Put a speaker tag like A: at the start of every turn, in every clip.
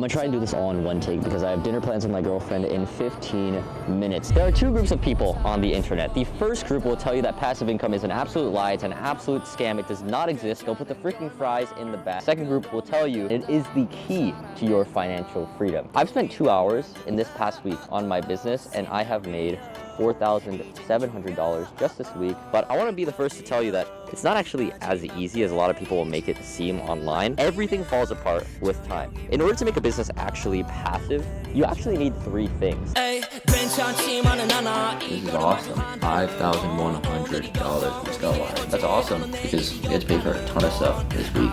A: I'm gonna try and do this all in one take because I have dinner plans with my girlfriend in 15 minutes. There are two groups of people on the internet. The first group will tell you that passive income is an absolute lie, it's an absolute scam, it does not exist, go put the freaking fries in the bag. Second group will tell you it is the key to your financial freedom. I've spent 2 hours in this past week on my business and I have made $4,700 just this week. But I want to be the first to tell you that it's not actually as easy as a lot of people will make it seem online. Everything falls apart with time. In order to make a business actually passive, you actually need 3 things.
B: This is awesome. $5,100 from Skywire. That's awesome because you get to pay for a ton of stuff this week.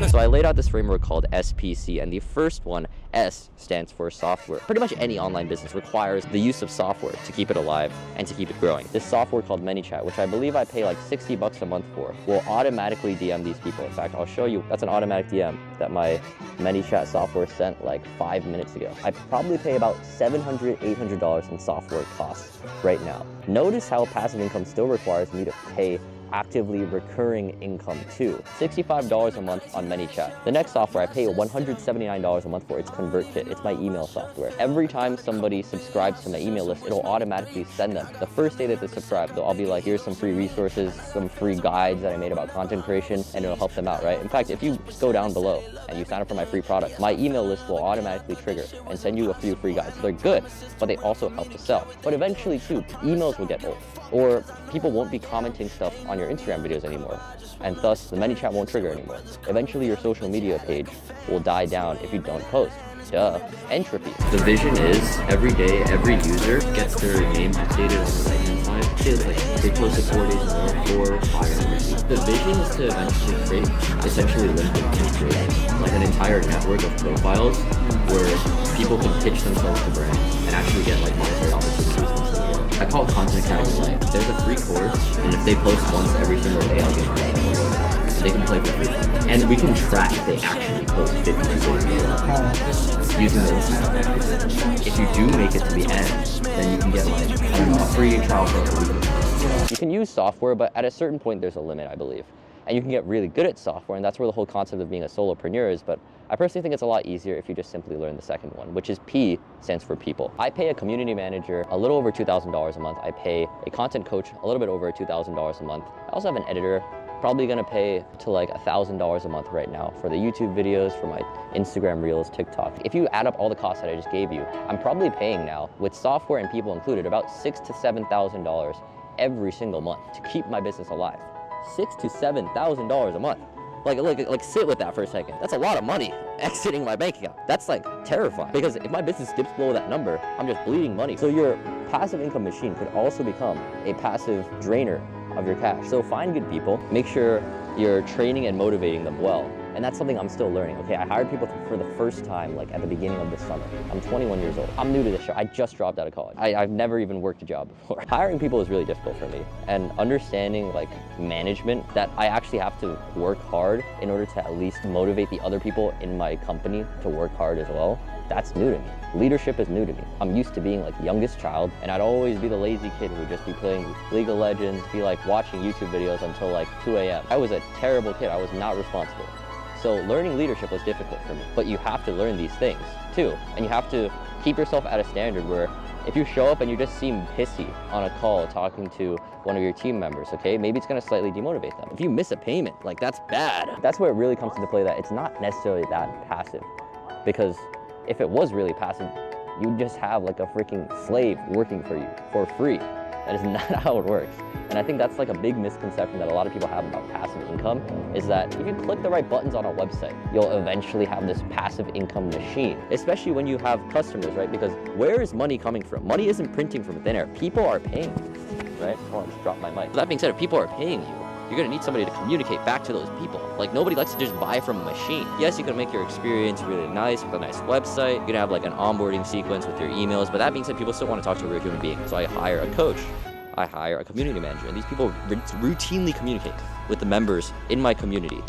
A: So I laid out this framework called SPC, and the first one, S, stands for software. Pretty much any online business requires the use of software to keep it alive and to keep it growing. This software called ManyChat, which I believe I pay like $60 a month for, will automatically DM these people. In fact, I'll show you, that's an automatic DM that my ManyChat software sent like 5 minutes ago. I probably pay about $700, $800 in software costs right now. Notice how passive income still requires me to pay actively recurring income too. $65 a month on ManyChat. The next software I pay $179 a month for. It's ConvertKit. It's my email software. Every time somebody subscribes to my email list, it'll automatically send them. The first day that they subscribe, I'll be like, here's some free resources, some free guides that I made about content creation, and it'll help them out, right? In fact, if you go down below and you sign up for my free product, my email list will automatically trigger and send you a few free guides. They're good, but they also help to sell. But eventually too, emails will get old, or people won't be commenting stuff on your Instagram videos anymore, and thus the ManyChat won't trigger anymore. Eventually your social media page will die down if you don't post. Duh. Entropy.
B: The vision is every day, every user gets their name updated on the right-hand side. They post it 4 days in a row or 5 in a week. The vision is to eventually create essentially LinkedIn creators, like an entire network of profiles where people can pitch themselves to brands and actually get like monetary opportunities. I call it Content Academy Live. There's a free course, and if they post once every single day, I'll get $1. They can play for free. And we can track if they actually post 50 to 60 using the Instagram. If you do make it to the end, then you can get like, I don't know, a free trial for a week.
A: You can use software, but at a certain point there's a limit, I believe. And you can get really good at software, and that's where the whole concept of being a solopreneur is, but I personally think it's a lot easier if you just simply learn the second one, which is P, stands for people. I pay a community manager a little over $2,000 a month. I pay a content coach a little bit over $2,000 a month. I also have an editor, probably gonna pay to like $1,000 a month right now for the YouTube videos, for my Instagram Reels, TikTok. If you add up all the costs that I just gave you, I'm probably paying now, with software and people included, about $6,000 to $7,000 every single month to keep my business alive. $6,000 to $7,000 a month. Like sit with that for a second. That's a lot of money exiting my bank account. That's like terrifying, because if my business dips below that number, I'm just bleeding money. So your passive income machine could also become a passive drainer of your cash. So find good people, make sure you're training and motivating them well. And that's something I'm still learning. Okay, I hired people for the first time like at the beginning of this summer. I'm 21 years old. I'm new to this show. I just dropped out of college. I've never even worked a job before. Hiring people is really difficult for me. And understanding like management, that I actually have to work hard in order to at least motivate the other people in my company to work hard as well. That's new to me. Leadership is new to me. I'm used to being like youngest child, and I'd always be the lazy kid who would just be playing League of Legends, be like watching YouTube videos until like 2 a.m. I was a terrible kid. I was not responsible. So learning leadership was difficult for me, but you have to learn these things too. And you have to keep yourself at a standard where if you show up and you just seem pissy on a call talking to one of your team members, okay, maybe it's gonna slightly demotivate them. If you miss a payment, like that's bad. That's where it really comes into play that it's not necessarily that passive, because if it was really passive, you'd just have like a freaking slave working for you for free. That is not how it works. And I think that's like a big misconception that a lot of people have about passive income, is that if you click the right buttons on a website, you'll eventually have this passive income machine, especially when you have customers, right? Because where is money coming from? Money isn't printing from thin air. People are paying you, right? Hold on, just drop my mic. That being said, if people are paying you, you're gonna need somebody to communicate back to those people. Like, nobody likes to just buy from a machine. Yes, you can make your experience really nice with a nice website. You're gonna have like an onboarding sequence with your emails, but that being said, people still wanna talk to a real human being. So I hire a coach, I hire a community manager, and these people routinely communicate with the members in my community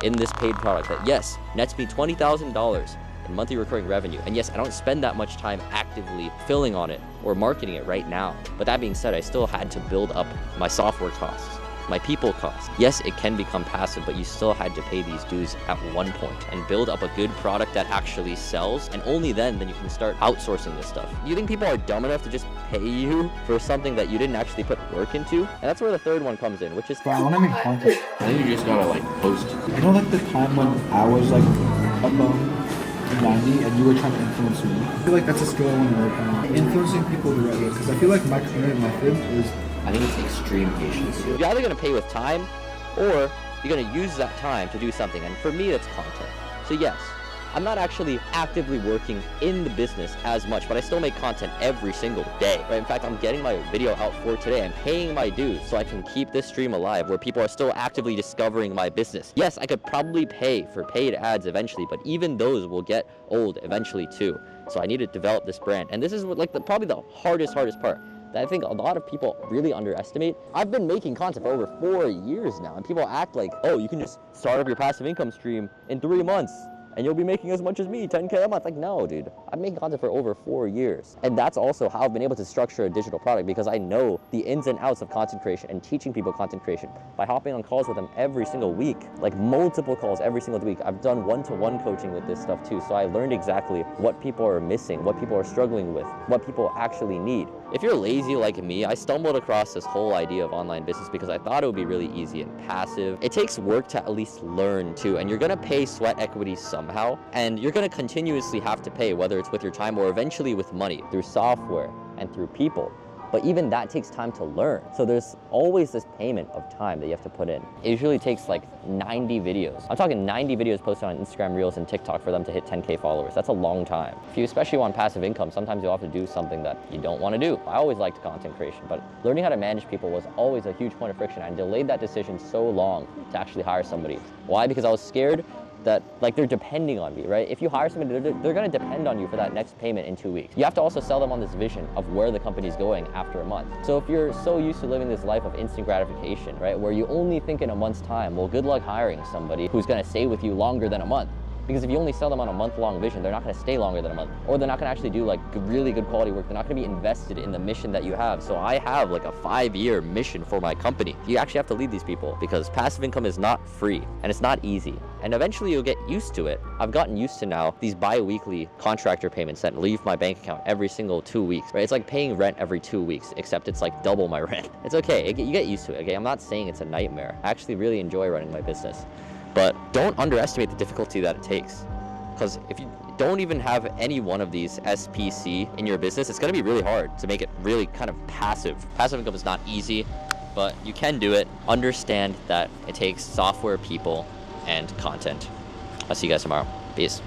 A: in this paid product that, yes, nets me $20,000 in monthly recurring revenue. And yes, I don't spend that much time actively filling on it or marketing it right now. But that being said, I still had to build up my software costs. my people cost. Yes, it can become passive, but you still had to pay these dues at one point and build up a good product that actually sells, and only then you can start outsourcing this stuff. Do you think people are dumb enough to just pay you for something that you didn't actually put work into? And that's where the third one comes in, which is
C: But I want to make content.
B: I think you just gotta like post.
C: You know, like the time when I was like above 90 and you were trying to influence me. I feel like that's a skill I want to work on. Influencing people the right way, because I feel like my current method is.
B: I think it's extreme patience.
A: you're either going to pay with time or you're going to use that time to do something. And for me, that's content. So yes, I'm not actually actively working in the business as much, but I still make content every single day. Right? In fact, I'm getting my video out for today. I'm paying my dues so I can keep this stream alive where people are still actively discovering my business. Yes, I could probably pay for paid ads eventually, but even those will get old eventually too. So I need to develop this brand. And this is like probably the hardest part that I think a lot of people really underestimate. I've been making content for over 4 years now, and people act like, oh, you can just start up your passive income stream in 3 months and you'll be making as much as me, 10K a month. Like, no, dude, I've been making content for over 4 years. And that's also how I've been able to structure a digital product, because I know the ins and outs of content creation and teaching people content creation by hopping on calls with them every single week, like multiple calls every single week. I've done one-to-one coaching with this stuff too. So I learned exactly what people are missing, what people are struggling with, what people actually need. If you're lazy like me, I stumbled across this whole idea of online business because I thought it would be really easy and passive. It takes work to at least learn too, and you're gonna pay sweat equity somehow, and you're gonna continuously have to pay, whether it's with your time or eventually with money, through software and through people. But even that takes time to learn. So there's always this payment of time that you have to put in. It usually takes like 90 videos. I'm talking 90 videos posted on Instagram Reels and TikTok for them to hit 10K followers. That's a long time. If you especially want passive income, sometimes you'll have to do something that you don't want to do. I always liked content creation, but learning how to manage people was always a huge point of friction. I delayed that decision so long to actually hire somebody. Why? Because I was scared that like they're depending on me, right? If you hire somebody, they're gonna depend on you for that next payment in 2 weeks. You have to also sell them on this vision of where the company's going after a month. So if you're so used to living this life of instant gratification, right, where you only think in a month's time, well, good luck hiring somebody who's gonna stay with you longer than a month. Because if you only sell them on a month-long vision, they're not gonna stay longer than a month. Or they're not gonna actually do like really good quality work. They're not gonna be invested in the mission that you have. So I have like a 5-year mission for my company. You actually have to lead these people, because passive income is not free and it's not easy. And eventually you'll get used to it. I've gotten used to now these bi-weekly contractor payments that leave my bank account every single 2 weeks, right? It's like paying rent every 2 weeks, except it's like double my rent. It's okay, you get used to it, okay? I'm not saying it's a nightmare. I actually really enjoy running my business. But don't underestimate the difficulty that it takes. Because if you don't even have any one of these SPC in your business, it's gonna be really hard to make it really kind of passive. Passive income is not easy, but you can do it. Understand that it takes software, people, and content. I'll see you guys tomorrow. Peace.